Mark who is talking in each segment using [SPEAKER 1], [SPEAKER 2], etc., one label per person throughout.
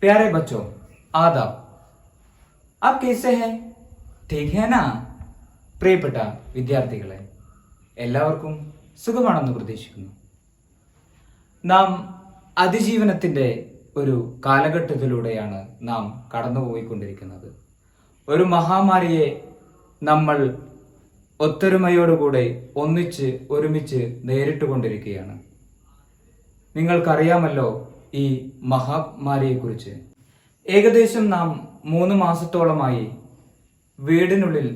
[SPEAKER 1] प्यारे बच्चों, आदाब। आप कैसे हैं? ठीक है ना? പ്രിയപ്പെട്ട വിദ്യാർത്ഥികളെ, എല്ലാവർക്കും സുഖമാണെന്ന് പ്രതീക്ഷിക്കുന്നു. നാം അതിജീവനത്തിൻ്റെ ഒരു കാലഘട്ടത്തിലൂടെയാണ് നാം കടന്നുപോയിക്കൊണ്ടിരിക്കുന്നത്. ഒരു മഹാമാരിയെ നമ്മൾ ഒത്തൊരുമയോടുകൂടെ ഒരുമിച്ച് നേരിട്ടുകൊണ്ടിരിക്കുകയാണ്. നിങ്ങൾക്കറിയാമല്ലോ ഈ മഹാമാരിയെക്കുറിച്ച്. ഏകദേശം നാം 3 മാസത്തോളമായി വീടിനുള്ളിൽ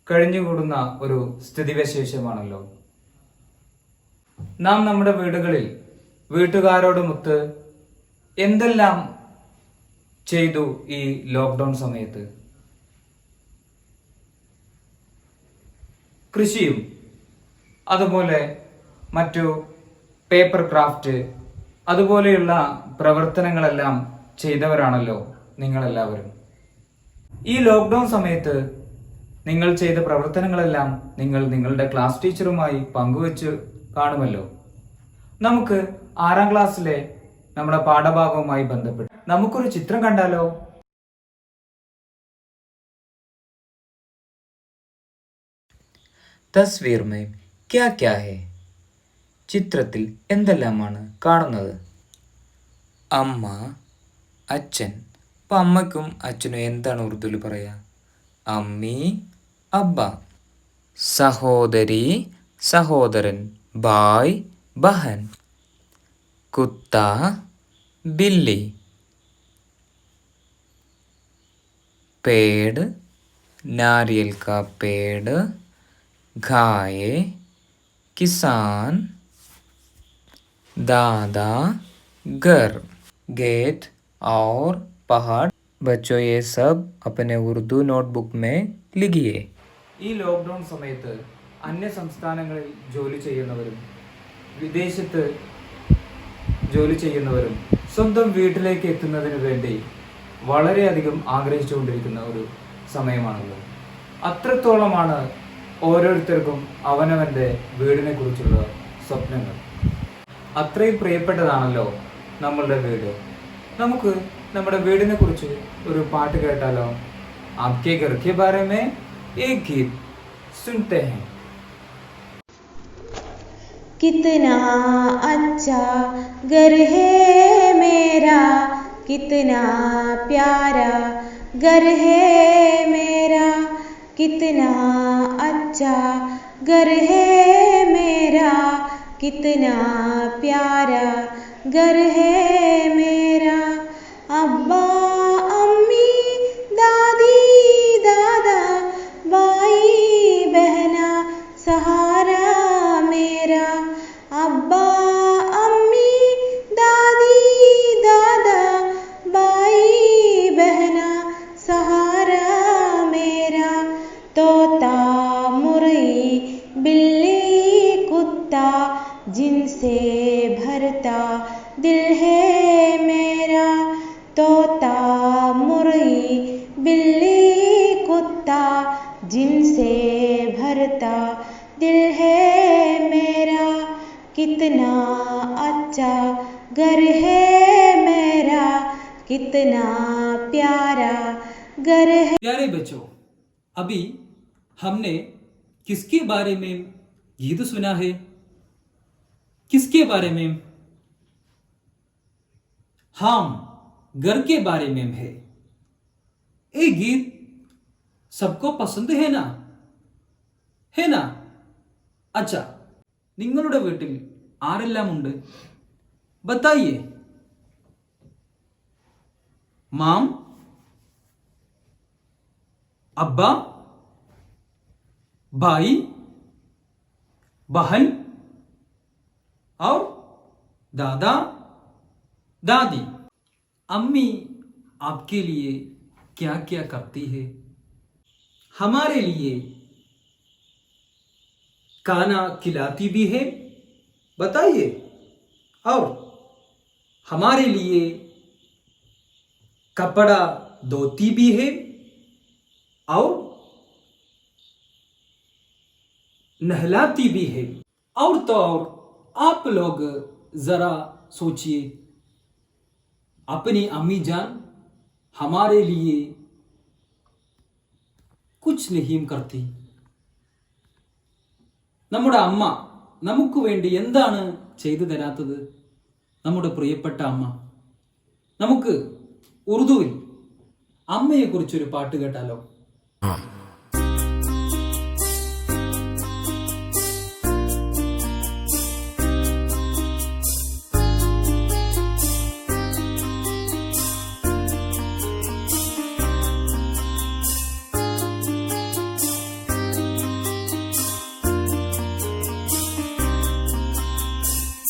[SPEAKER 1] കഴിഞ്ഞുകൂടുന്ന ഒരു സ്ഥിതിവിശേഷമാണല്ലോ. നാം നമ്മുടെ വീടുകളിൽ വീട്ടുകാരോടുമൊത്ത് എന്തെല്ലാം ചെയ്തു ഈ ലോക്ക്ഡൗൺ സമയത്ത്? കൃഷിയും അതുപോലെ മറ്റു പേപ്പർ ക്രാഫ്റ്റ് അതുപോലെയുള്ള പ്രവർത്തനങ്ങളെല്ലാം ചെയ്തവരാണല്ലോ നിങ്ങളെല്ലാവരും. ഈ ലോക്ക്ഡൗൺ സമയത്ത് നിങ്ങൾ ചെയ്ത പ്രവർത്തനങ്ങളെല്ലാം നിങ്ങൾ നിങ്ങളുടെ ക്ലാസ് ടീച്ചറുമായി പങ്കുവച്ച് കാണുമല്ലോ. നമുക്ക് 6ാം ക്ലാസ്സിലെ നമ്മുടെ പാഠഭാഗവുമായി ബന്ധപ്പെട്ട് നമുക്കൊരു ചിത്രം കണ്ടാലോ? തസ്വീർ മേ ക്യാ ക്യാ ഹേ? ചിത്രത്തിൽ എന്തെല്ലാമാണ് കാണുന്നത്? അമ്മ, അച്ഛൻ. അപ്പം അമ്മയ്ക്കും അച്ഛനും എന്താണ് ഉറുദുവിൽ പറയുക? അമ്മി, അബ്ബ. സഹോദരി, സഹോദരൻ. ഭായ്, ബഹൻ. കുത്ത, ബില്ലി. पेड़, नारियल का पेड़. गाय, किसान. दादा, घर. गेट और पहाड़. बच्चों ये सब अपने उर्दू नोटबुक में लिखिए. ഈ ലോക്ക്ഡൗൺ സമയത്ത് അന്യ സംസ്ഥാനങ്ങളിൽ ജോലി ചെയ്യുന്നവരും വിദേശത്ത് ജോലി ചെയ്യുന്നവരും സ്വന്തം വീട്ടിലേക്ക് എത്തുന്നതിന് വേണ്ടി വളരെയധികം ആഗ്രഹിച്ചുകൊണ്ടിരിക്കുന്ന ഒരു സമയമാണല്ലോ. അത്രത്തോളമാണ് ഓരോരുത്തർക്കും അവനവൻ്റെ വീടിനെ കുറിച്ചുള്ള സ്വപ്നങ്ങൾ. അത്രയും പ്രിയപ്പെട്ടതാണല്ലോ നമ്മളുടെ വീട്. നമുക്ക് നമ്മുടെ വീടിനെ കുറിച്ച് ഒരു പാട്ട് കേട്ടാലോ? ആപ്കെ ഘർ കെ ബാരെ മേ एक गीत सुनते हैं.
[SPEAKER 2] कितना अच्छा घर है मेरा, कितना प्यारा घर है मेरा, कितना अच्छा घर है मेरा, कितना प्यारा घर है मेरा. अब्बा, अम्मी, दादी, दादा, भाई, बहना, सहारा मेरा. अब्बा, अम्मी, दादी, दादा, भाई, बहना, सहारा मेरा. तोता, मुर्गी, बिल्ली, कुत्ता, जिनसे भरता दिल है मेरा. तोता, मुर्गी, बिल्ली, कुत्ता, जिनसे भरता दिल है मेरा. कितना अच्छा घर है मेरा, कितना प्यारा घर है.
[SPEAKER 3] प्यारे बच्चों, अभी हमने किसके बारे में गीत सुना है? किसके बारे में? हम घर के बारे में है. ये गीत सबको पसंद है ना? है ना? अच्छा, നിങ്ങളുടെ വീട്ടിൽ ആരെല്ലാം ഉണ്ട്? बताइए. माम, अब्बा, भाई, बहन और दादा, दादी. अम्मी आपके लिए क्या क्या करती है? हमारे लिए खाना खिलाती भी है, बताइए. और हमारे लिए कपड़ा धोती भी है और नहलाती भी है. और तो और आप लोग जरा सोचिए, अपनी अम्मी जान हमारे लिए कुछ नहीं करती. നമ്മുടെ അമ്മ നമുക്ക് വേണ്ടി എന്താണ് ചെയ്തു തരാത്തത്? നമ്മുടെ പ്രിയപ്പെട്ട അമ്മ. നമുക്ക് ഉറുദുവിൽ അമ്മയെ കുറിച്ചൊരു പാട്ട് കേട്ടാലോ?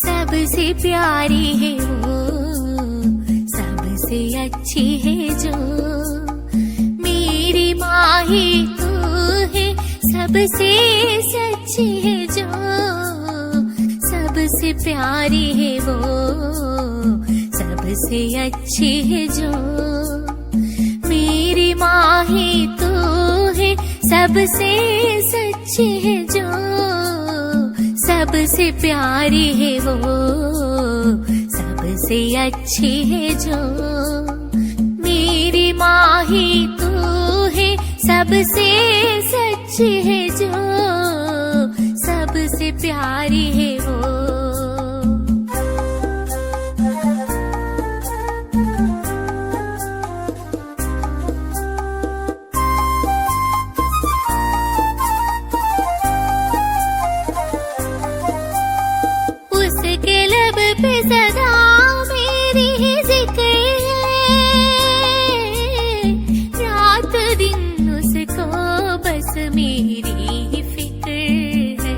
[SPEAKER 4] सबसे प्यारी है वो, सबसे अच्छी है जो, मेरी माँ ही तू है, सबसे सच्ची है जो, सबसे प्यारी है वो, सबसे अच्छी है जो, मेरी माँ ही तू है, सबसे सच्ची है जो, सबसे प्यारी है वो, सबसे अच्छी है जो, मेरी माँ ही तू है, सबसे सच्ची है जो, सबसे प्यारी है वो. उसके लब पे सदा मेरी ही जिक्र है, रात दिन उसको बस मेरी ही फिक्र है.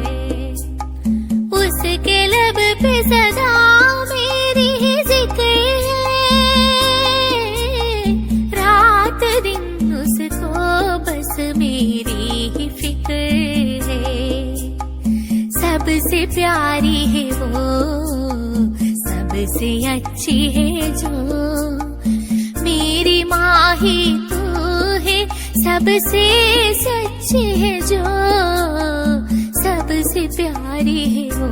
[SPEAKER 4] उसके लब पे सदा मेरी ही जिक्र है, रात दिन उसको बस मेरी ही फिक्र है. सबसे प्यारी है वो, सबसे अच्छी है जो, मेरी माँ ही तू है, सबसे सच्ची है जो, सबसे प्यारी है वो.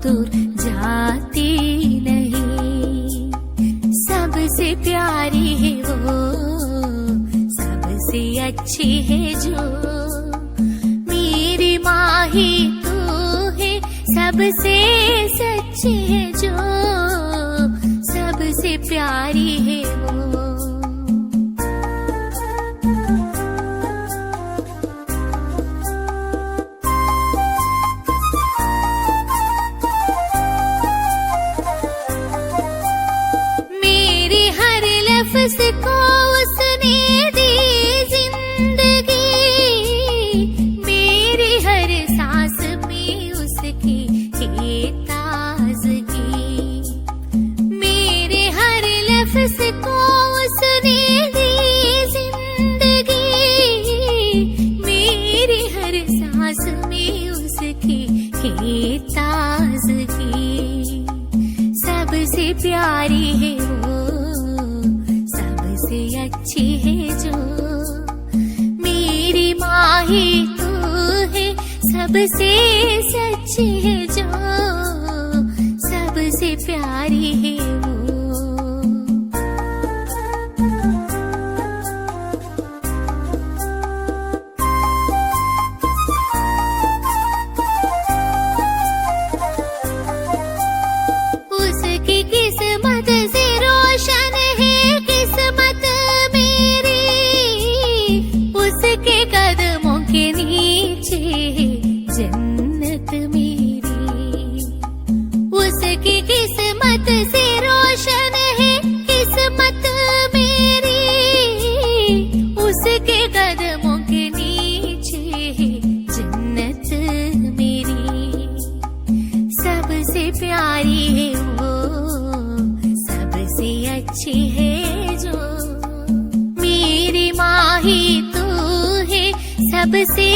[SPEAKER 4] दूर जाती नहीं, सबसे प्यारी है वो, सबसे अच्छी है जो, मेरी माँ ही तू है, सबसे सच्ची है जो, सबसे प्यारी है वो. को उसने दी जिंदगी, मेरी हर सांस में उसकी है ताजगी, मेरे हर लफ्ज को उसने दी जिंदगी, मेरी हर सांस में उसकी है ताजगी. सबसे प्यारी है वो, सबसे अच्छी है जो, मेरी माँ ही तू है, सबसे सच्ची है जो, सबसे प्यारी है वो. उसकी किस्मत से रोशन है किस्मत मेरी, उसके कदमों के नीचे है जन्नत मेरी, उसकी किस्मत से प्यारी है वो, सबसे अच्छी है जो। मेरी माँ ही तू है, सबसे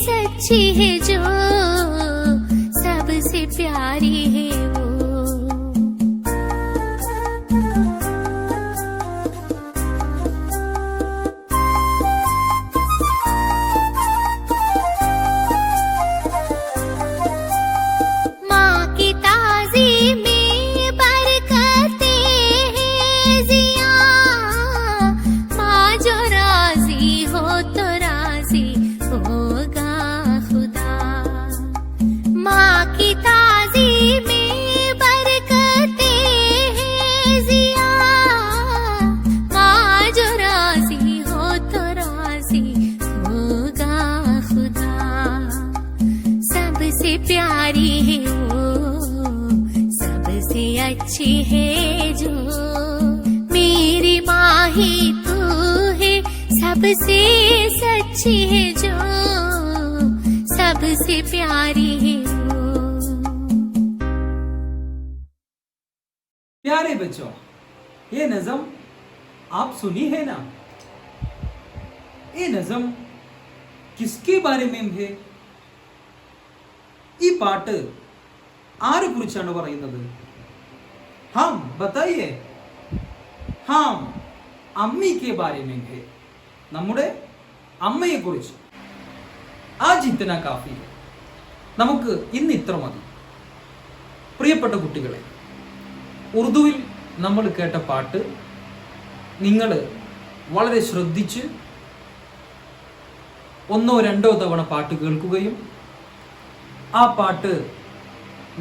[SPEAKER 4] सच्ची है जो, सबसे प्यारी है वो। प्यारी है वो, सबसे अच्छी है जो। मेरी माँ ही तू है, सबसे सच्ची है जो, सबसे प्यारी है वो।
[SPEAKER 3] प्यारे बच्चों, ये नज़म आप सुनी है ना? ये नज़म किसके बारे में है? ഈ പാട്ട് ആരെ കുറിച്ചാണ് പറയുന്നത്? हम बताइए। हम अम्मी के बारे में है, നമ്മുടെ അമ്മയെ കുറിച്ച്। आज इतना काफी है, നമുക്ക് ഇന്ന് ഇത്ര മതി. പ്രിയപ്പെട്ട കുട്ടികളെ, ഉറുദുവിൽ നമ്മൾ കേട്ട പാട്ട് നിങ്ങൾ വളരെ ശ്രദ്ധിച്ച് ഒന്നോ രണ്ടോ തവണ പാട്ട് കേൾക്കുകയും ആ പാട്ട്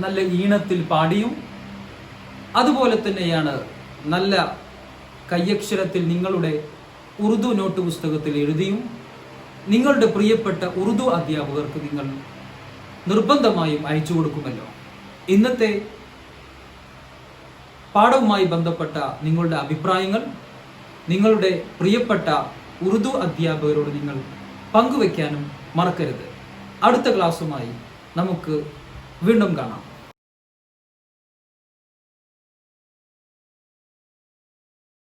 [SPEAKER 3] നല്ല ഈണത്തിൽ പാടിയും അതുപോലെ തന്നെയാണ് നല്ല കയ്യക്ഷരത്തിൽ നിങ്ങളുടെ ഉറുദു നോട്ട് പുസ്തകത്തിൽ എഴുതിയും നിങ്ങളുടെ പ്രിയപ്പെട്ട ഉറുദു അധ്യാപകർക്ക് നിങ്ങൾ നിർബന്ധമായും അയച്ചു കൊടുക്കുമല്ലോ. ഇന്നത്തെ പാഠവുമായി ബന്ധപ്പെട്ട നിങ്ങളുടെ അഭിപ്രായങ്ങൾ നിങ്ങളുടെ പ്രിയപ്പെട്ട ഉറുദു അധ്യാപകരോട് നിങ്ങൾ പങ്കുവെക്കാനും മറക്കരുത്. അടുത്ത ക്ലാസ്സുമായി നമുക്ക് വീണ്ടും കാണാം.